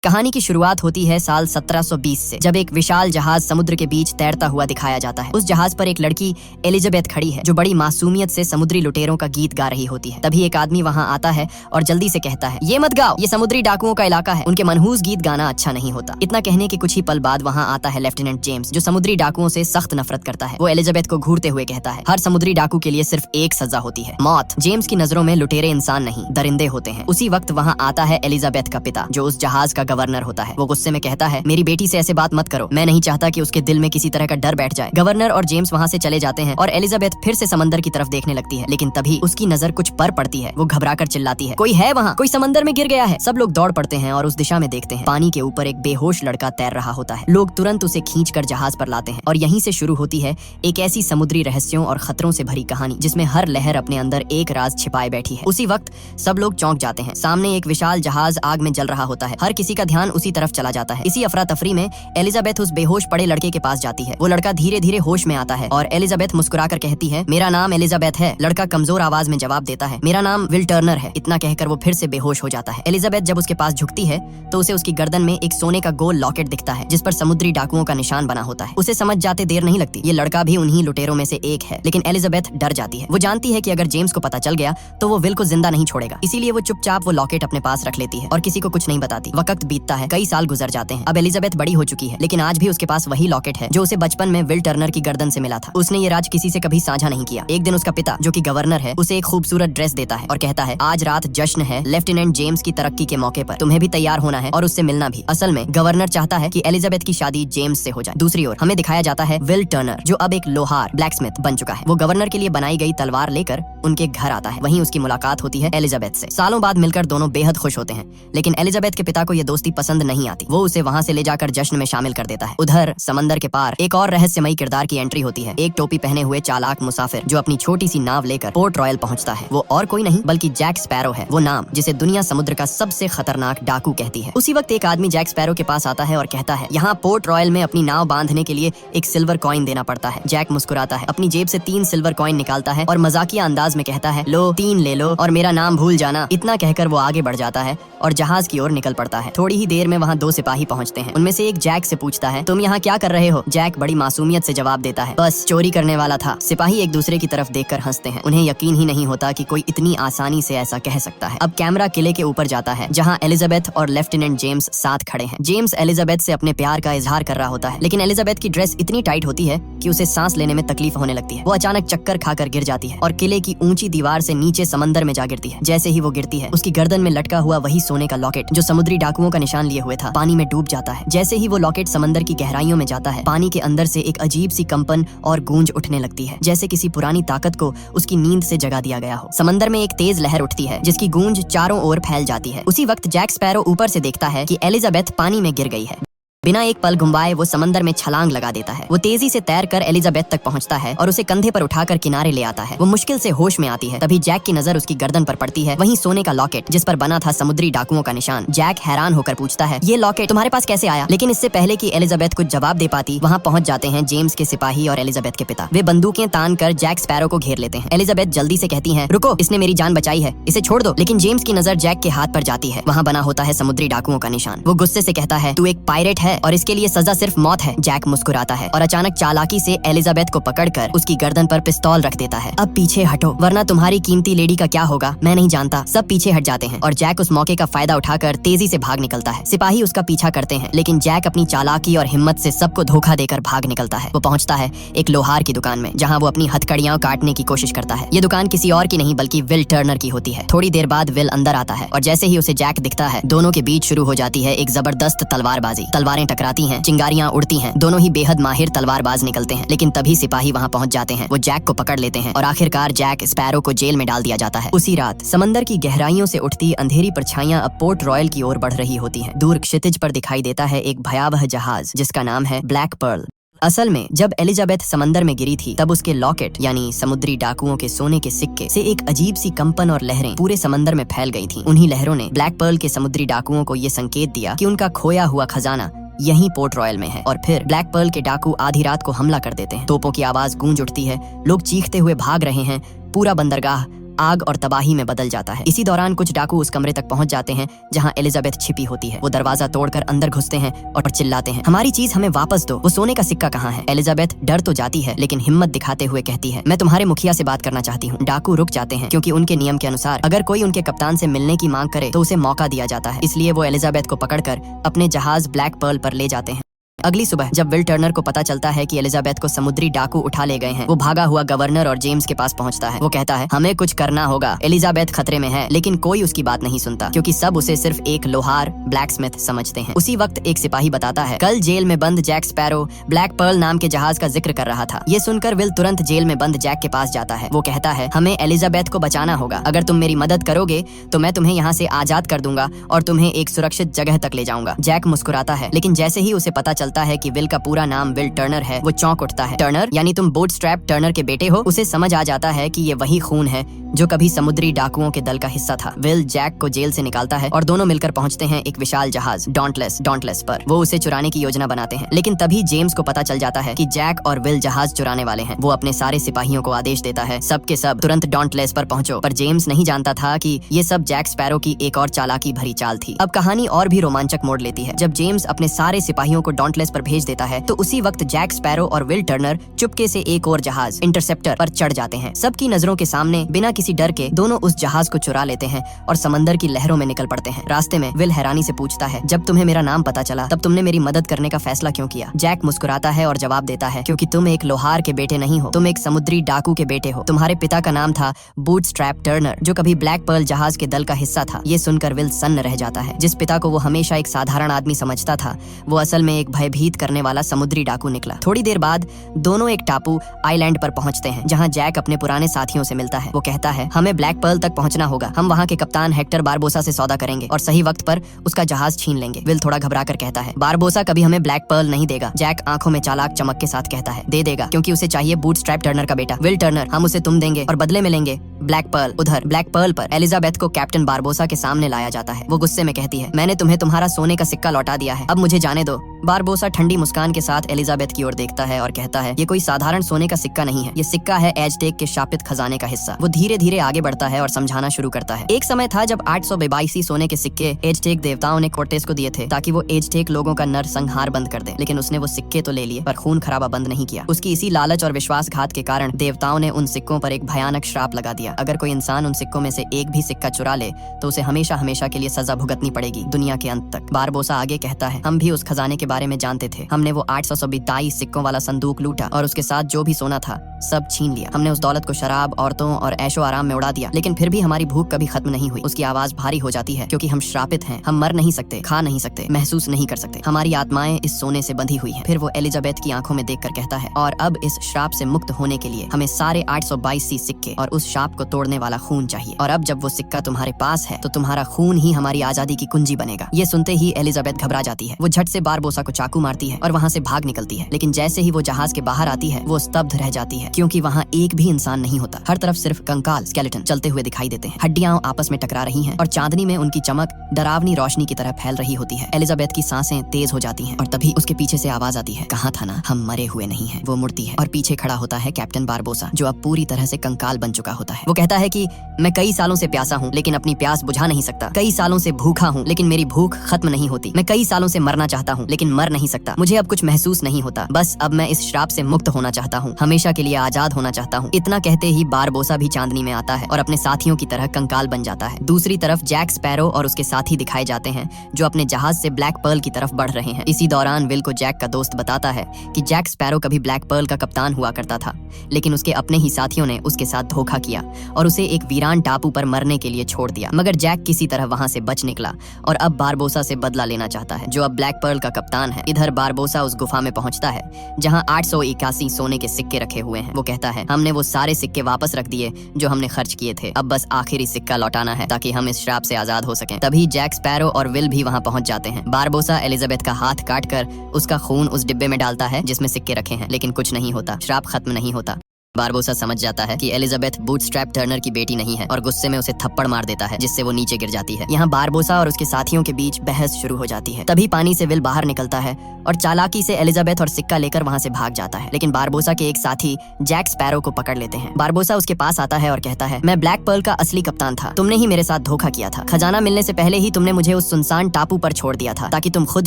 कहानी की शुरुआत होती है साल 1720 से, जब एक विशाल जहाज समुद्र के बीच तैरता हुआ दिखाया जाता है। उस जहाज पर एक लड़की एलिजाबेथ खड़ी है, जो बड़ी मासूमियत से समुद्री लुटेरों का गीत गा रही होती है। तभी एक आदमी वहां आता है और जल्दी से कहता है, ये मत गाओ, ये समुद्री डाकुओं का इलाका है, उनके मनहूस गीत गाना अच्छा नहीं होता। इतना कहने के कुछ ही पल बाद वहाँ आता है लेफ्टिनेंट जेम्स, जो समुद्री डाकुओं से सख्त नफरत करता है। वो एलिजाबेथ को घूरते हुए कहता है, हर समुद्री डाकू के लिए सिर्फ एक सजा होती है, मौत। जेम्स की नजरों में लुटेरे इंसान नहीं, दरिंदे होते हैं। उसी वक्त वहाँ आता है एलिजाबेथ का पिता, जो उस जहाज का गवर्नर होता है। वो गुस्से में कहता है, मेरी बेटी से ऐसे बात मत करो, मैं नहीं चाहता कि उसके दिल में किसी तरह का डर बैठ जाए। गवर्नर और जेम्स वहाँ से चले जाते हैं और एलिजाबेथ फिर से समंदर की तरफ देखने लगती है, लेकिन तभी उसकी नजर कुछ पर पड़ती है। वो घबराकर चिल्लाती है, कोई है वहाँ, कोई समंदर में गिर गया है। सब लोग दौड़ पड़ते हैं और उस दिशा में देखते हैं। पानी के ऊपर एक बेहोश लड़का तैर रहा होता है। लोग तुरंत उसे खींचकर जहाज पर लाते हैं और यहीं से शुरू होती है एक ऐसी समुद्री रहस्यों और खतरों से भरी कहानी, जिसमें हर लहर अपने अंदर एक राज छिपाए बैठी है। उसी वक्त सब लोग चौंक जाते हैं। सामने एक विशाल जहाज आग में जल रहा होता है। हर किसी का ध्यान उसी तरफ चला जाता है। इसी अफरा तफरी में एलिजाबेथ उस बेहोश पड़े लड़के के पास जाती है। वो लड़का धीरे धीरे होश में आता है और एलिजाबेथ मुस्कुराकर कहती है, मेरा नाम एलिजाबेथ है। लड़का कमजोर आवाज में जवाब देता है, मेरा नाम विल टर्नर है। इतना कहकर वो फिर से बेहोश हो जाता है। एलिजाबेथ जब उसके पास झुकती है तो उसे उसकी गर्दन में एक सोने का गोल लॉकेट दिखता है, जिस पर समुद्री डाकुओं का निशान बना होता है। उसे समझ जाते देर नहीं लगती, ये लड़का भी उन्हीं लुटेरों में से एक है। लेकिन एलिजाबेथ डर जाती है। वो जानती है कि अगर जेम्स को पता चल गया तो वो विल को जिंदा नहीं छोड़ेगा। इसीलिए वो चुपचाप वो लॉकेट अपने पास रख लेती है और किसी को कुछ नहीं बताती। वक्त बीतता है, कई साल गुजर जाते हैं। अब एलिजाबेथ बड़ी हो चुकी है, लेकिन आज भी उसके पास वही लॉकेट है जो उसे बचपन में विल टर्नर की गर्दन से मिला था। उसने ये राज किसी से कभी साझा नहीं किया। एक दिन उसका पिता, जो कि गवर्नर है, उसे एक खूबसूरत ड्रेस देता है और कहता है, आज रात जश्न है लेफ्टिनेंट जेम्स की तरक्की के मौके पर, तुम्हें भी तैयार होना है और उससे मिलना भी। असल में गवर्नर चाहता है कि एलिजाबेथ की शादी जेम्स से हो जाए। दूसरी ओर हमें दिखाया जाता है विल टर्नर, जो अब एक लोहार ब्लैकस्मिथ बन चुका है। वो गवर्नर के लिए बनाई गई तलवार लेकर उनके घर आता है। वहीं उसकी मुलाकात होती है एलिजाबेथ से। सालों बाद मिलकर दोनों बेहद खुश होते हैं, लेकिन एलिजाबेथ के पिता को यह दोस्ती पसंद नहीं आती। वो उसे वहाँ से ले जाकर जश्न में शामिल कर देता है। उधर समंदर के पार एक और रहस्यमयी किरदार की एंट्री होती है। एक टोपी पहने हुए चालाक मुसाफिर, जो अपनी छोटी सी नाव लेकर पोर्ट रॉयल पहुंचता है। वो और कोई नहीं बल्कि जैक स्पैरो है, वो नाम जिसे दुनिया समुद्र का सबसे खतरनाक डाकू कहती है। उसी वक्त एक आदमी जैक स्पैरो के पास आता है और कहता है, यहाँ पोर्ट रॉयल में अपनी नाव बांधने के लिए एक सिल्वर कॉइन देना पड़ता है। जैक मुस्कुराता है, अपनी जेब से 3 सिल्वर कॉइन निकालता है और मजाकिया अंदाज में कहता है, लो 3 ले लो और मेरा नाम भूल जाना। इतना कहकर वो आगे बढ़ जाता है और जहाज की ओर निकल पड़ता है। थोड़ी ही देर में वहाँ 2 सिपाही पहुँचते हैं। उनमें से एक जैक से पूछता है, तुम यहाँ क्या कर रहे हो? जैक बड़ी मासूमियत से जवाब देता है, बस चोरी करने वाला था। सिपाही एक दूसरे की तरफ देखकर हंसते हैं। उन्हें यकीन ही नहीं होता कि कोई इतनी आसानी से ऐसा कह सकता है। अब कैमरा किले के ऊपर जाता है, जहाँ एलिजाबेथ और लेफ्टिनेंट जेम्स साथ खड़े हैं। जेम्स एलिजाबेथ से अपने प्यार का इजहार कर रहा होता है, लेकिन एलिजाबेथ की ड्रेस इतनी टाइट होती है कि उसे सांस लेने में तकलीफ होने लगती है। वो अचानक चक्कर खाकर गिर जाती है और किले की ऊंची दीवार से नीचे समंदर में जा गिरती है। जैसे ही वो गिरती है, उसकी गर्दन में लटका हुआ वही सोने का लॉकेट, जो समुद्री डाकुओं का निशान लिए हुए था, पानी में डूब जाता है। जैसे ही वो लॉकेट समंदर की गहराइयों में जाता है, पानी के अंदर से एक अजीब सी कंपन और गूंज उठने लगती है, जैसे किसी पुरानी ताकत को उसकी नींद से जगा दिया गया हो। समंदर में एक तेज लहर उठती है, जिसकी गूंज चारों ओर फैल जाती है। उसी वक्त जैक स्पैरो ऊपर से देखता है कि एलिजाबेथ पानी में गिर गई है। बिना एक पल घुमाए वो समंदर में छलांग लगा देता है। वो तेजी से तैरकर एलिजाबेथ तक पहुंचता है और उसे कंधे पर उठाकर किनारे ले आता है। वो मुश्किल से होश में आती है। तभी जैक की नजर उसकी गर्दन पर पड़ती है, वहीं सोने का लॉकेट, जिस पर बना था समुद्री डाकुओं का निशान। जैक हैरान होकर पूछता है, ये लॉकेट तुम्हारे पास कैसे आया? लेकिन इससे पहले कि एलिजाबेथ कुछ जवाब दे पाती, वहाँ पहुंच जाते हैं जेम्स के सिपाही और एलिजाबेथ के पिता। वे बंदूकें तान कर जैक स्पैरो को घेर लेते हैं। एलिजाबेथ जल्दी से कहती है, रुको, इसने मेरी जान बचाई है, इसे छोड़ दो। लेकिन जेम्स की नजर जैक के हाथ पर जाती है। वहाँ बना होता है समुद्री डाकुओं का निशान। वो गुस्से से कहता है, तू एक पायरेट है और इसके लिए सजा सिर्फ मौत है। जैक मुस्कुराता है और अचानक चालाकी से एलिजाबेथ को पकड़कर उसकी गर्दन पर पिस्तौल रख देता है। अब पीछे हटो, वरना तुम्हारी कीमती लेडी का क्या होगा मैं नहीं जानता। सब पीछे हट जाते हैं और जैक उस मौके का फायदा उठाकर तेजी से भाग निकलता है। सिपाही उसका पीछा करते हैं, लेकिन जैक अपनी चालाकी और हिम्मत से सबको धोखा देकर भाग निकलता है। वो पहुंचता है एक लोहार की दुकान में, जहाँ वो अपनी हथकड़ियां काटने की कोशिश करता है। ये दुकान किसी और की नहीं बल्कि विल टर्नर की होती है। थोड़ी देर बाद विल अंदर आता है और जैसे ही उसे जैक दिखता है, दोनों के बीच शुरू हो जाती है एक जबरदस्त तलवारबाजी। तलवारें टकराती हैं, चिंगारियां उड़ती हैं। दोनों ही बेहद माहिर तलवारबाज निकलते हैं, लेकिन तभी सिपाही वहां पहुंच जाते हैं। वो जैक को पकड़ लेते हैं और आखिरकार जैक स्पैरो को जेल में डाल दिया जाता है। उसी रात समंदर की गहराइयों से उठती अंधेरी परछाइयां अब पोर्ट रॉयल की ओर बढ़ रही होती हैं। दूर क्षितिज पर दिखाई देता है एक भयावह जहाज, जिसका नाम है ब्लैक पर्ल। असल में जब एलिजाबेथ समंदर में गिरी थी, तब उसके लॉकेट यानी समुद्री डाकुओं के सोने के सिक्के से एक अजीब सी कंपन और लहरें पूरे समंदर में फैल गई थीं। उन्हीं लहरों ने ब्लैक पर्ल के समुद्री डाकुओं को ये संकेत दिया कि उनका खोया हुआ खजाना यहीं पोर्ट रॉयल में है। और फिर ब्लैक पर्ल के डाकू आधी रात को हमला कर देते हैं। तोपों की आवाज गूंज उठती है, लोग चीखते हुए भाग रहे हैं। पूरा बंदरगाह आग और तबाही में बदल जाता है। इसी दौरान कुछ डाकू उस कमरे तक पहुंच जाते हैं जहां एलिजाबेथ छिपी होती है। वो दरवाजा तोड़कर अंदर घुसते हैं और चिल्लाते हैं, हमारी चीज हमें वापस दो, वो सोने का सिक्का कहाँ है? एलिजाबेथ डर तो जाती है लेकिन हिम्मत दिखाते हुए कहती है, मैं तुम्हारे मुखिया से बात करना चाहती हूँ। डाकू रुक जाते हैं क्योंकि उनके नियम के अनुसार अगर कोई उनके कप्तान से मिलने की मांग करे तो उसे मौका दिया जाता है। इसलिए वो एलिजाबेथ को पकड़कर अपने जहाज ब्लैक पर्ल पर ले जाते हैं। अगली सुबह जब विल टर्नर को पता चलता है कि एलिजाबेथ को समुद्री डाकू उठा ले गए हैं, वो भागा हुआ गवर्नर और जेम्स के पास पहुंचता है। वो कहता है, हमें कुछ करना होगा, एलिजाबेथ खतरे में है। लेकिन कोई उसकी बात नहीं सुनता क्योंकि सब उसे सिर्फ एक लोहार ब्लैकस्मिथ समझते हैं। उसी वक्त एक सिपाही बताता है, कल जेल में बंद जैक स्पैरो ब्लैक पर्ल नाम के जहाज का जिक्र कर रहा था। ये सुनकर विल तुरंत जेल में बंद जैक के पास जाता है। वो कहता है, हमें एलिजाबेथ को बचाना होगा, अगर तुम मेरी मदद करोगे तो मैं तुम्हें यहाँ से आजाद कर दूंगा और तुम्हें एक सुरक्षित जगह तक ले जाऊंगा। जैक मुस्कुराता है लेकिन जैसे ही उसे पता चलता है कि विल का पूरा नाम विल टर्नर है, वो चौंक उठता है। टर्नर यानी तुम बोटस्ट्रैप टर्नर के बेटे हो? उसे समझ आ जाता है कि ये वही खून है जो कभी समुद्री डाकुओं के दल का हिस्सा था। विल जैक को जेल से निकालता है और दोनों मिलकर पहुंचते हैं एक विशाल जहाज डॉन्टलेस पर। वो उसे चुराने की योजना बनाते हैं लेकिन तभी जेम्स को पता चल जाता है कि जैक और विल जहाज चुराने वाले हैं। वो अपने सारे सिपाहियों को आदेश देता है, सब के सब तुरंत डॉन्टलेस पर पहुंचो। पर जेम्स नहीं जानता था कि ये सब जैक स्पैरो की एक और चालाकी भरी चाल थी। अब कहानी और भी रोमांचक मोड़ लेती है। जब जेम्स अपने सारे सिपाहियों को डॉन्टलेस पर भेज देता है तो उसी वक्त जैक स्पैरो और विल टर्नर चुपके से एक और जहाज इंटरसेप्टर पर चढ़ जाते हैं। सबकी नजरों के सामने बिना किसी डर के दोनों उस जहाज को चुरा लेते हैं और समंदर की लहरों में निकल पड़ते हैं। रास्ते में विल हैरानी से पूछता है, जब तुम्हें मेरा नाम पता चला तब तुमने मेरी मदद करने का फैसला क्यों किया? जैक मुस्कुराता है और जवाब देता है, क्योंकि तुम एक लोहार के बेटे नहीं हो, तुम एक समुद्री डाकू के बेटे हो। तुम्हारे पिता का नाम था बूटस्ट्रैप टर्नर जो कभी ब्लैक पर्ल जहाज के दल का हिस्सा था। ये सुनकर विल सन्न रह जाता है। जिस पिता को वो हमेशा एक साधारण आदमी समझता था वो असल में एक भयभीत करने वाला समुद्री डाकू निकला। थोड़ी देर बाद दोनों एक टापू आइलैंड पर पहुंचते हैं जहां जैक अपने पुराने साथियों से मिलता है। वो कहता है, हमें ब्लैक पर्ल तक पहुंचना होगा, हम वहां के कप्तान हेक्टर बारबोसा से सौदा करेंगे और सही वक्त पर उसका जहाज छीन लेंगे। विल थोड़ा घबराकर कहता है, बारबोसा कभी हमें ब्लैक पर्ल नहीं देगा। जैक आंखों में चालाक चमक के साथ कहता है, दे देगा, क्योंकि उसे चाहिए बूटस्ट्रैप टर्नर का बेटा। विल टर्नर, हम उसे तुम देंगे और बदले में लेंगे ब्लैक पर्ल। उधर ब्लैक पर्ल पर एलिजाबेथ को कैप्टन बारबोसा के सामने लाया जाता है। वो गुस्से में कहती है, मैंने तुम्हें तुम्हारा सोने का सिक्का लौटा दिया है, अब मुझे जाने दो। बारबोसा ठंडी मुस्कान के साथ एलिजाबेथ की ओर देखता है और कहता है, ये कोई साधारण सोने का सिक्का नहीं है, ये सिक्का है एजटेक के शापित खजाने का हिस्सा। वो धीरे धीरे आगे बढ़ता है और समझाना शुरू करता है, एक समय था जब 882 सोने के सिक्के एजटेक देवताओं ने कोर्टेस को दिए थे ताकि वो एजटेक लोगों का नरसंहार बंद कर दे। लेकिन उसने वो सिक्के तो ले लिए पर खून खराबा बंद नहीं किया। उसकी इसी लालच और विश्वासघात के कारण देवताओं ने उन सिक्कों पर एक भयानक श्राप लगा दिया। अगर कोई इंसान उन सिक्कों में से एक भी सिक्का चुरा ले तो उसे हमेशा हमेशा के लिए सजा भुगतनी पड़ेगी, दुनिया के अंत तक। बारबोसा आगे कहता है, हम भी उस खजाने के बारे में जानते थे। हमने वो 822 सिक्कों वाला संदूक लूटा और उसके साथ जो भी सोना था सब छीन लिया। हमने उस दौलत को शराब, औरतों और ऐशो आराम में उड़ा दिया। लेकिन फिर भी हमारी भूख कभी खत्म नहीं हुई। उसकी आवाज भारी हो जाती है क्योंकि हम श्रापित हैं। हम मर नहीं सकते, खा नहीं सकते, महसूस नहीं कर सकते। हमारी आत्माएं इस सोने से बंधी हुई हैं। फिर वो एलिजाबेथ की आंखों में देखकर कहता है, और अब इस श्राप से मुक्त होने के लिए हमें सारे 822 सिक्के और उस श्राप को तोड़ने वाला खून चाहिए। और अब जब वो सिक्का तुम्हारे पास है तो तुम्हारा खून ही हमारी आजादी की कुंजी बनेगा। ये सुनते ही एलिजाबेथ घबरा जाती है। वो झट से बारबोसा को चाकू मारती है और वहाँ से भाग निकलती है। लेकिन जैसे ही वो जहाज के बाहर आती है वो स्तब्ध रह जाती है क्योंकि वहाँ एक भी इंसान नहीं होता। हर तरफ सिर्फ कंकाल स्केलेटन चलते हुए दिखाई देते हैं। हड्डियां आपस में टकरा रही हैं और चांदनी में उनकी चमक डरावनी रोशनी की तरह फैल रही होती है। एलिजाबेथ की सांसें तेज हो जाती हैं और तभी उसके पीछे से आवाज आती है, कहा था ना हम मरे हुए नहीं हैं। वो मुड़ती है और पीछे खड़ा होता है कैप्टन बारबोसा जो अब पूरी तरह से कंकाल बन चुका होता है। वो कहता है कि मैं कई सालों से प्यासा हूँ लेकिन अपनी प्यास बुझा नहीं सकता। कई सालों से भूखा हूँ लेकिन मेरी भूख खत्म नहीं होती। मैं कई सालों से मरना चाहता हूँ लेकिन मर नहीं सकता। मुझे अब कुछ महसूस नहीं होता। बस अब मैं इस श्राप से मुक्त होना चाहता हूँ, हमेशा के लिए आजाद होना चाहता हूँ। इतना कहते ही बारबोसा भी चांदनी में आता है और अपने साथियों की तरह कंकाल बन जाता है। दूसरी तरफ जैक स्पैरो और उसके साथी दिखाए जाते हैं जो अपने जहाज से ब्लैक पर्ल की तरफ बढ़ रहे हैं। इसी दौरान विल को जैक का दोस्त बताता है कि जैक स्पैरो कभी ब्लैक पर्ल का कप्तान हुआ करता था लेकिन उसके अपने ही साथियों ने उसके साथ धोखा किया और उसे एक वीरान टापू पर मरने के लिए छोड़ दिया। मगर जैक किसी तरह वहां से बच निकला और अब बारबोसा से बदला लेना चाहता है जो अब ब्लैक पर्ल का कप्तान है। इधर बारबोसा उस गुफा में पहुंचता है जहां 881 सोने के सिक्के रखे हुए हैं। वो कहता है, हमने वो सारे सिक्के वापस रख दिए जो हमने खर्च किए थे। अब बस आखिरी सिक्का लौटाना है ताकि हम इस श्राप से आजाद हो सकें। तभी जैक स्पैरो और विल भी वहां पहुंच जाते हैं। बारबोसा एलिजाबेथ का हाथ काटकर उसका खून उस डिब्बे में डालता है जिसमें सिक्के रखे हैं लेकिन कुछ नहीं होता, श्राप खत्म नहीं होता। बारबोसा समझ जाता है कि एलिजाबेथ बूटस्ट्रैप टर्नर की बेटी नहीं है और गुस्से में उसे थप्पड़ मार देता है, जिससे वो नीचे गिर जाती है। यहाँ बारबोसा और उसके साथियों के बीच बहस शुरू हो जाती है। तभी पानी से विल बाहर निकलता है और चालाकी से एलिजाबेथ और सिक्का लेकर वहाँ से भाग जाता है, लेकिन बारबोसा के एक साथी जैक स्पैरो को पकड़ लेते हैं। बारबोसा उसके पास आता है और कहता है, मैं ब्लैक पर्ल का असली कप्तान था, तुमने ही मेरे साथ धोखा किया था। खजाना मिलने से पहले ही तुमने मुझे उस सुनसान टापू पर छोड़ दिया था ताकि तुम खुद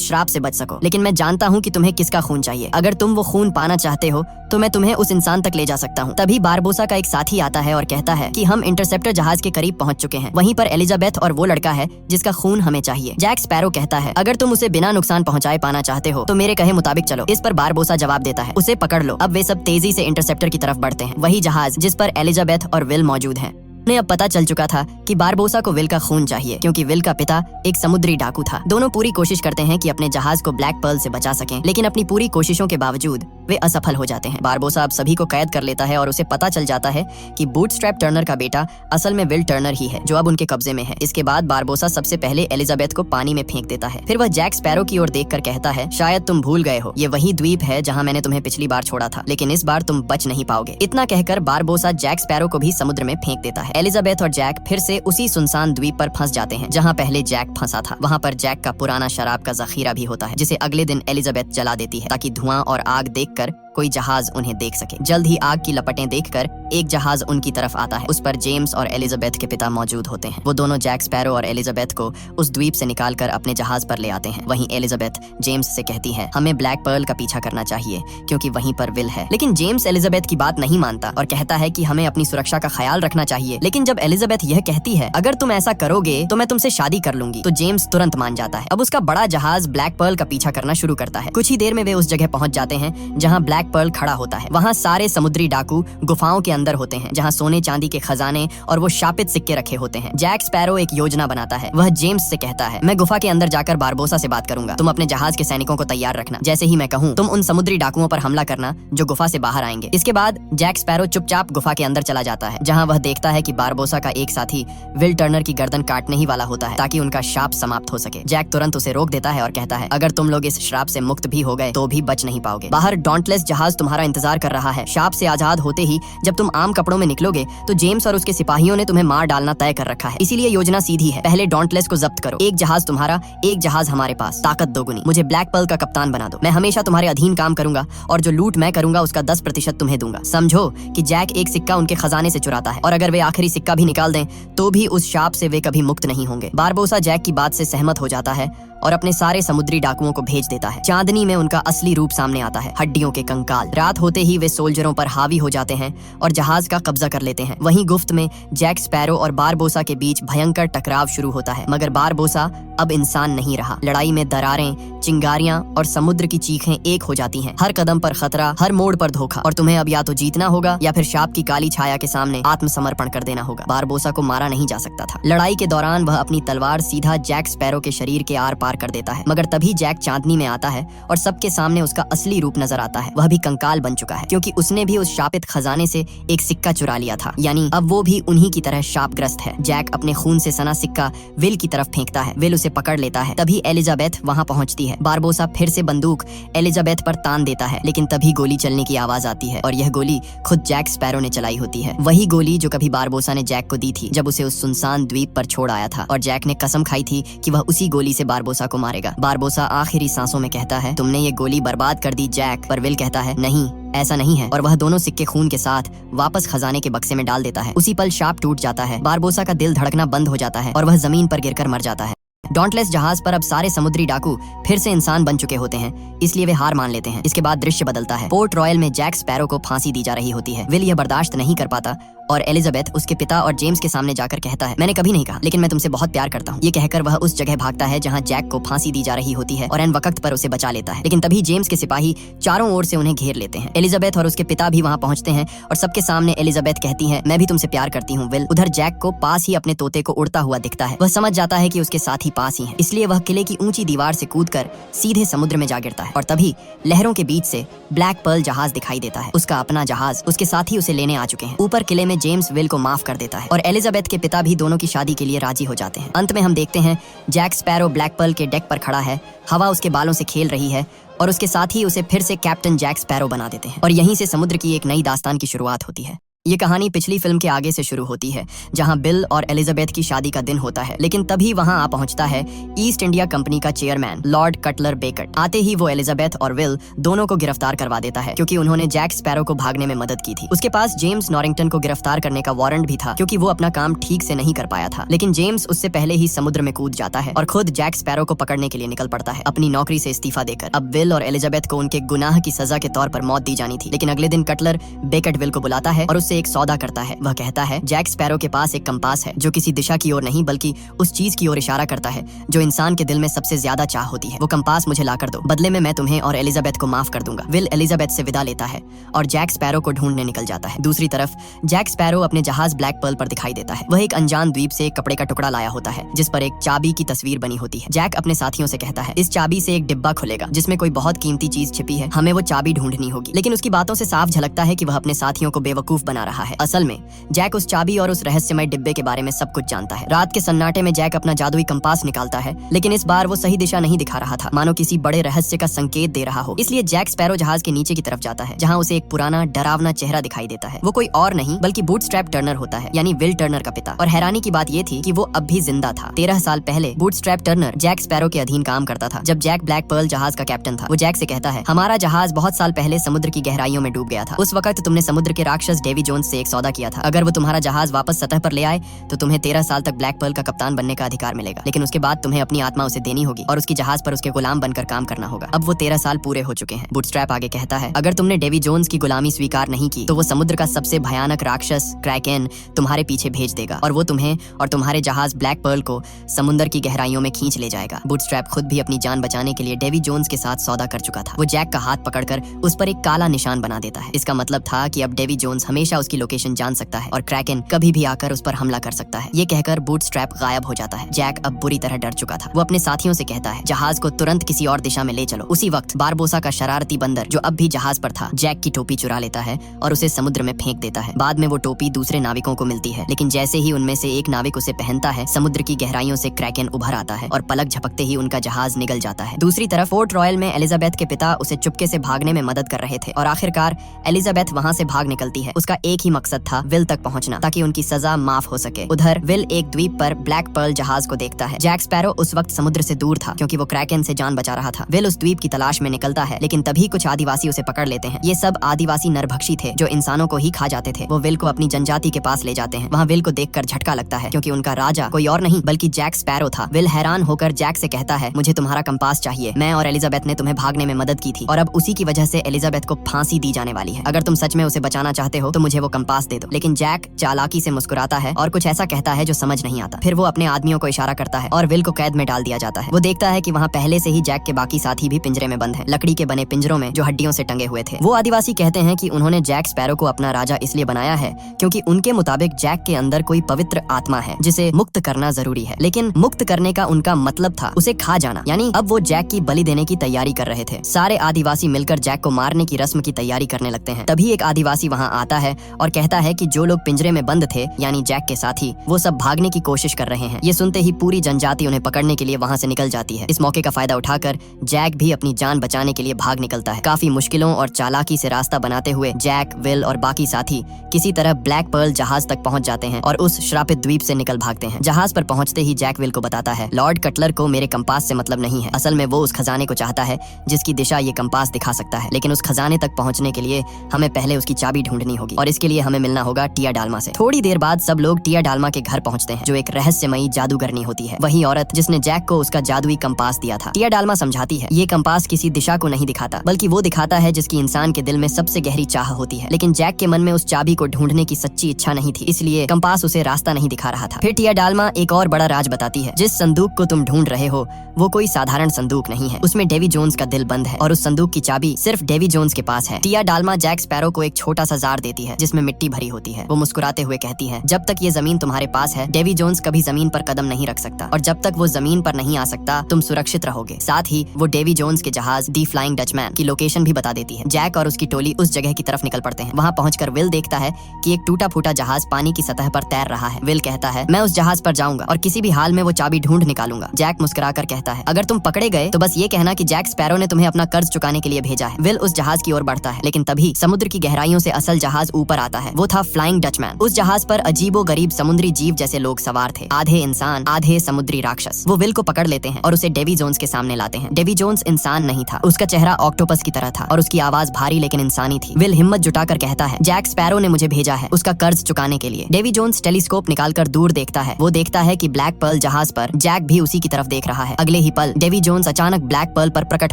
श्राप से बच सको, लेकिन मैं जानता हूँ कि तुम्हें किसका खून चाहिए। अगर तुम वो खून पाना चाहते हो तो मैं तुम्हें उस इंसान तक ले जा सकता हूँ। तभी बारबोसा का एक साथी आता है और कहता है कि हम इंटरसेप्टर जहाज के करीब पहुंच चुके हैं, वहीं पर एलिजाबेथ और वो लड़का है जिसका खून हमें चाहिए। जैक स्पैरो कहता है, अगर तुम उसे बिना नुकसान पहुंचाए पाना चाहते हो तो मेरे कहे मुताबिक चलो। इस पर बारबोसा जवाब देता है, उसे पकड़ लो। अब वे सब तेजी से इंटरसेप्टर की तरफ बढ़ते हैं, वही जहाज जिस पर एलिजाबेथ और विल मौजूद हैं। उन्हें अब पता चल चुका था कि बारबोसा को विल का खून चाहिए, क्योंकि विल का पिता एक समुद्री डाकू था। दोनों पूरी कोशिश करते हैं कि अपने जहाज को ब्लैक पर्ल से बचा सकें, लेकिन अपनी पूरी कोशिशों के बावजूद वे असफल हो जाते हैं। बारबोसा अब सभी को कैद कर लेता है और उसे पता चल जाता है कि बूटस्ट्रैप टर्नर का बेटा असल में विल टर्नर ही है, जो अब उनके कब्जे में है। इसके बाद बारबोसा सबसे पहले एलिजाबेथ को पानी में फेंक देता है। फिर वह जैक स्पैरो की ओर देखकर कहता है, शायद तुम भूल गए हो, ये वही द्वीप है जहाँ मैंने तुम्हें पिछली बार छोड़ा था, लेकिन इस बार तुम बच नहीं पाओगे। इतना कहकर बारबोसा जैक स्पैरो को भी समुद्र में फेंक देता है। एलिजाबेथ और जैक फिर से उसी सुनसान द्वीप पर फंस जाते हैं जहां पहले जैक फंसा था। वहां पर जैक का पुराना शराब का जखीरा भी होता है, जिसे अगले दिन एलिजाबेथ जला देती है ताकि धुआं और आग देखकर कोई जहाज उन्हें देख सके। जल्द ही आग की लपटें देखकर एक जहाज उनकी तरफ आता है। उस पर जेम्स और एलिजाबेथ के पिता मौजूद होते हैं। वो दोनों जैक स्पैरो और एलिजाबेथ को उस द्वीप से निकालकर अपने जहाज पर ले आते हैं। वहीं एलिजाबेथ जेम्स से कहती है, हमें ब्लैक पर्ल का पीछा करना चाहिए क्योंकि वहीं पर विल है। लेकिन जेम्स एलिजाबेथ की बात नहीं मानता और कहता है कि हमें अपनी सुरक्षा का ख्याल रखना चाहिए। लेकिन जब एलिजाबेथ यह कहती है, अगर तुम ऐसा करोगे तो मैं तुमसे शादी कर लूंगी, तो जेम्स तुरंत मान जाता है। अब उसका बड़ा जहाज ब्लैक पर्ल का पीछा करना शुरू करता है। कुछ ही देर में वे उस जगह पहुंच जाते हैं जहां ब्लैक पर्ल खड़ा होता है। वहाँ सारे समुद्री डाकू गुफाओं के अंदर होते हैं, जहाँ सोने चांदी के खजाने और वो शापित सिक्के रखे होते हैं। जैक स्पैरो एक योजना बनाता है। वह जेम्स से कहता है, मैं गुफा के अंदर जाकर बारबोसा से बात करूंगा, तुम अपने जहाज के सैनिकों को तैयार रखना। जैसे ही मैं कहूँ तुम उन समुद्री डाकुओं पर हमला करना जो गुफा से बाहर आएंगे। इसके बाद जैक स्पैरो चुपचाप गुफा के अंदर चला जाता है, जहाँ वह देखता है कि बारबोसा का एक साथी विल टर्नर की गर्दन काटने ही वाला होता है ताकि उनका शाप समाप्त हो सके। जैक तुरंत उसे रोक देता है और कहता है, अगर तुम लोग इस श्राप से मुक्त भी हो गए तो भी बच नहीं पाओगे। बाहर डॉन्टलेस जहाज तुम्हारा इंतजार कर रहा है। शाप से आजाद होते ही जब तुम आम कपड़ों में निकलोगे तो जेम्स और उसके सिपाहियों ने तुम्हें मार डालना तय कर रखा है। इसीलिए योजना सीधी है, पहले डॉन्टलेस को जब्त करो। एक जहाज तुम्हारा, एक जहाज हमारे पास, ताकत दोगुनी। मुझे ब्लैक पर्ल का कप्तान बना दो, मैं हमेशा तुम्हारे अधीन काम करूंगा और जो लूट मैं करूंगा उसका 10% तुम्हें दूंगा। समझो कि जैक एक सिक्का उनके खजाने से चुराता है और अगर वे आखिरी सिक्का भी निकाल दें तो भी उस शाप से वे कभी मुक्त नहीं होंगे। बारबोसा जैक की बात से सहमत हो जाता है और अपने सारे समुद्री डाकुओं को भेज देता है। चांदनी में उनका असली रूप सामने आता है, हड्डियों के कंकाल। रात होते ही वे सोल्जरों पर हावी हो जाते हैं और जहाज का कब्जा कर लेते हैं। वहीं गुफ्त में जैक स्पैरो और बारबोसा के बीच भयंकर टकराव शुरू होता है, मगर बारबोसा अब इंसान नहीं रहा। लड़ाई में दरारें, चिंगारियां और समुद्र की चीखें एक हो जाती हैं। हर कदम पर खतरा, हर मोड़ पर धोखा, और तुम्हें अब या तो जीतना होगा या फिर शाप की काली छाया के सामने आत्मसमर्पण कर देना होगा। बारबोसा को मारा नहीं जा सकता था। लड़ाई के दौरान वह अपनी तलवार सीधा जैक स्पैरो के शरीर के आर पार कर देता है, मगर तभी जैक चांदनी में आता है और सबके सामने उसका असली रूप नजर आता है। वह भी कंकाल बन चुका है, क्योंकि उसने भी उस शापित खजाने से एक सिक्का चुरा लिया था, यानी अब वो भी उन्हीं की तरह शापग्रस्त है। जैक अपने खून से सना सिक्का विल की तरफ फेंकता है। विल उसे पकड़ लेता है। तभी एलिजाबेथ वहां पहुंचती है। बारबोसा फिर से बंदूक एलिजाबेथ पर तान देता है, लेकिन तभी गोली चलने की आवाज आती है और यह गोली खुद जैक स्पैरो ने चलाई होती है। वही गोली जो कभी बारबोसा ने जैक को दी थी जब उसे उस सुनसान द्वीप पर छोड़ आया था, और जैक ने कसम खाई थी कि वह उसी गोली से बारबोसा को मारेगा। बारबोसा आखिरी सांसों में कहता है, तुमने ये गोली बर्बाद कर दी जैक। पर विल कहता है, नहीं, ऐसा नहीं है, और वह दोनों सिक्के खून के साथ वापस खजाने के बक्से में डाल देता है। उसी पल शाप टूट जाता है। बारबोसा का दिल धड़कना बंद हो जाता है और वह जमीन पर गिरकर मर जाता है। डॉन्टलेस जहाज पर अब सारे समुद्री डाकू फिर से इंसान बन चुके होते हैं, इसलिए वे हार मान लेते हैं। इसके बाद दृश्य बदलता है। पोर्ट रॉयल में जैक स्पैरो को फांसी दी जा रही होती है। विल यह बर्दाश्त नहीं कर पाता और एलिजाबेथ उसके पिता और जेम्स के सामने जाकर कहता है, मैंने कभी नहीं कहा, लेकिन मैं तुमसे बहुत प्यार करता हूँ। ये कहकर वह उस जगह भागता है जहाँ जैक को फांसी दी जा रही होती है और एन वक्त पर उसे बचा लेता है। लेकिन तभी जेम्स के सिपाही चारों ओर से उन्हें घेर लेते हैं। एलिजाबेथ और उसके पिता भी वहाँ पहुँचते हैं और सबके सामने एलिजाबेथ कहती है, मैं भी तुमसे प्यार करती हूँ विल। उधर जैक को पास ही अपने तोते को उड़ता हुआ दिखता है। वह समझ जाता है कि उसके साथी पास ही है, इसलिए वह किले की ऊंची दीवार से कूदकर सीधे समुद्र में जा गिरता है। और तभी लहरों के बीच से ब्लैक पर्ल जहाज दिखाई देता है। उसका अपना जहाज, उसके साथी उसे लेने आ चुके हैं। ऊपर किले में जेम्स विल को माफ कर देता है और एलिजाबेथ के पिता भी दोनों की शादी के लिए राजी हो जाते हैं। अंत में हम देखते हैं जैक स्पैरो ब्लैक पर्ल के डेक पर खड़ा है, हवा उसके बालों से खेल रही है और उसके साथ ही उसे फिर से कैप्टन जैक स्पैरो बना देते हैं और यहीं से समुद्र की एक नई दास्तान की शुरुआत होती है। ये कहानी पिछली फिल्म के आगे से शुरू होती है जहां बिल और एलिजाबेथ की शादी का दिन होता है, लेकिन तभी वहां आ पहुंचता है ईस्ट इंडिया कंपनी का चेयरमैन लॉर्ड कटलर बेकट। आते ही वो एलिजाबेथ और विल दोनों को गिरफ्तार करवा देता है क्योंकि उन्होंने जैक स्पैरो को भागने में मदद की थी। उसके पास जेम्स नॉरिंगटन को गिरफ्तार करने का वारंट भी था क्योंकि वो अपना काम ठीक से नहीं कर पाया था, लेकिन जेम्स उससे पहले ही समुद्र में कूद जाता है और खुद जैक स्पैरो को पकड़ने के लिए निकल पड़ता है अपनी नौकरी से इस्तीफा देकर। अब विल और एलिजाबेथ को उनके गुनाह की सजा के तौर पर मौत दी जानी थी, लेकिन अगले दिन कटलर बेकट विल को बुलाता है और उससे एक सौदा करता है। वह कहता है जैक स्पैरो के पास एक कंपास है जो किसी दिशा की ओर नहीं बल्कि उस चीज की ओर इशारा करता है जो इंसान के दिल में सबसे ज्यादा चाह होती है। वो कंपास मुझे लाकर दो, बदले में मैं तुम्हें और एलिजाबेथ को माफ कर दूंगा। विल एलिजाबेथ से विदा लेता है और जैक स्पैरो को ढूंढने निकल जाता है। दूसरी तरफ जैक स्पैरो अपने जहाज ब्लैक पर्ल पर दिखाई देता है। वह एक अनजान द्वीप से एक कपड़े का टुकड़ा लाया होता है जिस पर एक चाबी की तस्वीर बनी होती है। जैक अपने साथियों से कहता है इस चाबी से एक डिब्बा खुलेगा जिसमें कोई बहुत कीमती चीज छिपी है, हमें वो चाबी ढूंढनी होगी। लेकिन उसकी बातों से साफ झलकता है कि वह अपने साथियों को बेवकूफ बना रहा है। असल में जैक उस चाबी और उस रहस्यमय डिब्बे के बारे में सब कुछ जानता है। रात के सन्नाटे में जैक अपना जादुई कंपास निकालता है, लेकिन इस बार वो सही दिशा नहीं दिखा रहा था, मानो किसी बड़े रहस्य का संकेत दे रहा हो। इसलिए जैक स्पैरो जहाज के नीचे की तरफ जाता है जहां उसे एक पुराना डरावना चेहरा दिखाई देता है। वो कोई और नहीं बल्कि बूटस्ट्रैप टर्नर होता है, यानी विल टर्नर का पिता। और हैरानी की बात ये थी कि वो अब भी जिंदा था। 13 साल पहले बूटस्ट्रैप टर्नर जैक स्पैरो के अधीन काम करता था जब जैक ब्लैक पर्ल जहाज का कैप्टन था। वो जैक से कहता है हमारा जहाज बहुत साल पहले समुद्र की गहराइयों में डूब गया था। उस वक्त तुमने समुद्र के राक्षस डेवी जोन्स से एक सौदा किया था। अगर वो तुम्हारा जहाज वापस सतह पर ले आए तो तुम्हें 13 साल तक ब्लैक पर्ल का कप्तान बनने का अधिकार मिलेगा, लेकिन उसके बाद तुम्हें अपनी आत्मा उसे देनी होगी और उसकी जहाज पर उसके गुलाम बनकर काम करना होगा। अब वो 13 साल पूरे हो चुके हैं। बूटस्ट्रैप आगे कहता है अगर तुमने डेवी जोन्स की गुलामी स्वीकार नहीं की तो वो समुद्र का सबसे भयानक राक्षस क्रैकेन तुम्हारे पीछे भेज देगा और वो तुम्हें और तुम्हारे जहाज ब्लैक पर्ल को समुद्र की गहराइयों में खींच ले जाएगा। बूटस्ट्रैप खुद भी अपनी जान बचाने के लिए डेवी जोन्स के साथ सौदा कर चुका था। वो जैक का हाथ पकड़कर उस पर एक काला निशान बना देता है। इसका मतलब था कि अब डेवी जोन्स हमेशा उसकी लोकेशन जान सकता है और क्रैकेन कभी भी आकर उस पर हमला कर सकता है। ये कहकर बूटस्ट्रैप गायब हो जाता है। जैक अब बुरी तरह डर चुका था। वो अपने साथियों से कहता है जहाज को तुरंत किसी और दिशा में ले चलो। उसी वक्त बारबोसा का शरारती बंदर जो अब भी जहाज पर था जैक की टोपी चुरा लेता है और उसे समुद्र में फेंक देता है। बाद में वो टोपी दूसरे नाविकों को मिलती है, लेकिन जैसे ही उनमें से एक नाविक उसे पहनता है समुद्र की गहराइयों से क्रैकेन उभर आता है और पलक झपकते ही उनका जहाज निगल जाता है। दूसरी तरफ फोर्ट रॉयल में एलिजाबेथ के पिता उसे चुपके से भागने में मदद कर रहे थे और आखिरकार एलिजाबेथ वहां से भाग निकलती है। उसका एक ही मकसद था विल तक पहुंचना ताकि उनकी सजा माफ हो सके। उधर विल एक द्वीप पर ब्लैक पर्ल जहाज को देखता है। जैक स्पैरो उस वक्त समुद्र से दूर था क्योंकि वो क्रैकेन से जान बचा रहा था। विल उस द्वीप की तलाश में निकलता है, लेकिन तभी कुछ आदिवासी उसे पकड़ लेते हैं। ये सब आदिवासी नरभक्षी थे जो इंसानों को ही खा जाते थे। वो विल को अपनी जनजाति के पास ले जाते हैं। वहाँ विल को देखकर झटका लगता है क्योंकि उनका राजा कोई और नहीं बल्कि जैक स्पैरो था। विल हैरान होकर जैक से कहता है मुझे तुम्हारा कंपास चाहिए। मैं और एलिजाबेथ ने तुम्हें भागने में मदद की थी और अब उसी की वजह से एलिजाबेथ को फांसी दी जाने वाली है। अगर तुम सच में उसे बचाना चाहते हो तो मुझे वो कंपास दे दो। लेकिन जैक चालाकी से मुस्कुराता है और कुछ ऐसा कहता है जो समझ नहीं आता। फिर वो अपने आदमियों को इशारा करता है और विल को कैद में डाल दिया जाता है। वो देखता है कि वहाँ पहले से ही जैक के बाकी साथी भी पिंजरे में बंद हैं, लकड़ी के बने पिंजरों में जो हड्डियों से टंगे हुए थे। वो आदिवासी कहते हैं कि उन्होंने जैक स्पैरो को अपना राजा इसलिए बनाया है क्योंकि उनके मुताबिक जैक के अंदर कोई पवित्र आत्मा है जिसे मुक्त करना जरूरी है। लेकिन मुक्त करने का उनका मतलब था उसे खा जाना, यानी अब वो जैक की बलि देने की तैयारी कर रहे थे। सारे आदिवासी मिलकर जैक को मारने की रस्म की तैयारी करने लगते हैं। तभी एक आदिवासी वहाँ आता है और कहता है कि जो लोग पिंजरे में बंद थे यानी जैक के साथी वो सब भागने की कोशिश कर रहे हैं। ये सुनते ही पूरी जनजाति उन्हें पकड़ने के लिए वहाँ से निकल जाती है। इस मौके का फायदा उठाकर जैक भी अपनी जान बचाने के लिए भाग निकलता है। काफी मुश्किलों और चालाकी से रास्ता बनाते हुए जैक, विल और बाकी साथी किसी तरह ब्लैक पर्ल जहाज तक पहुंच जाते हैं और उस श्रापित द्वीप से निकल भागते हैं। जहाज पर पहुंचते ही जैक विल को बताता है लॉर्ड कटलर को मेरे कंपास से मतलब नहीं है। असल में वो उस खजाने को चाहता है जिसकी दिशा ये कंपास दिखा सकता है, लेकिन उस खजाने तक पहुंचने के लिए हमें पहले उसकी चाबी ढूंढनी होगी और इसके लिए हमें मिलना होगा टिया डाल्मा से। थोड़ी देर बाद सब लोग टिया डाल्मा के घर पहुंचते हैं जो एक रहस्यमयी जादूगरनी होती है, वही औरत जिसने जैक को उसका जादुई कंपास दिया था। टिया डाल्मा समझाती है ये कंपास किसी दिशा को नहीं दिखाता बल्कि वो दिखाता है जिसकी इंसान के दिल में सबसे गहरी चाह होती है। लेकिन जैक के मन में उस चाबी को ढूंढने की सच्ची इच्छा नहीं थी, इसलिए कंपास उसे रास्ता नहीं दिखा रहा था। फिर टिया डाल्मा एक और बड़ा राज बताती है, जिस संदूक को तुम ढूंढ रहे हो वो कोई साधारण संदूक नहीं है, उसमें डेवी जोन्स का दिल बंद है और उस संदूक की चाबी सिर्फ डेवी जोन्स के पास है। टिया डाल्मा जैक स्पैरो को एक छोटा सा जार देती है जिसमें मिट्टी भरी होती है। वो मुस्कुराते हुए कहती है, जब तक ये जमीन तुम्हारे पास है, डेवी जोन्स कभी जमीन पर कदम नहीं रख सकता, और जब तक वो जमीन पर नहीं आ सकता, तुम सुरक्षित रहोगे। साथ ही वो डेवी जोन्स के जहाज दी फ्लाइंग डचमैन की लोकेशन भी बता देती है। जैक और उसकी टोली उस जगह की तरफ निकल पड़ते हैं। वहाँ पहुंचकर विल देखता है कि एक टूटा फूटा जहाज पानी की सतह पर तैर रहा है। विल कहता है, मैं उस जहाज पर जाऊंगा और किसी भी हाल में वो चाबी ढूंढ निकालूंगा। जैक मुस्कुराकर कहता है, अगर तुम पकड़े गए तो बस ये कहना कि जैक स्पैरो ने तुम्हें अपना कर्ज चुकाने के लिए भेजा है। विल उस जहाज की ओर बढ़ता है, लेकिन तभी समुद्र की गहराइयों से असल जहाज ऊपर आता है। वो था फ्लाइंग डचमैन। उस जहाज पर अजीबो गरीब समुद्री जीव जैसे लोग सवार थे, आधे इंसान आधे समुद्री राक्षस। वो विल को पकड़ लेते हैं और उसे डेवी जोन्स के सामने लाते हैं। डेवी जोन्स इंसान नहीं था, उसका चेहरा ऑक्टोपस की तरह था और उसकी आवाज भारी लेकिन इंसानी थी। विल हिम्मत जुटाकर कहता है, जैक स्पैरो ने मुझे भेजा है उसका कर्ज चुकाने के लिए। डेवी जोन्स टेलीस्कोप निकालकर दूर देखता है। वो देखता है कि ब्लैक पर्ल जहाज पर जैक भी उसी की तरफ देख रहा है। अगले ही पल डेवी जोन्स अचानक ब्लैक पर्ल पर प्रकट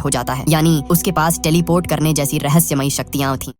हो जाता है, यानी उसके पास टेलीपोर्ट करने जैसी रहस्यमयी शक्तियां थीं।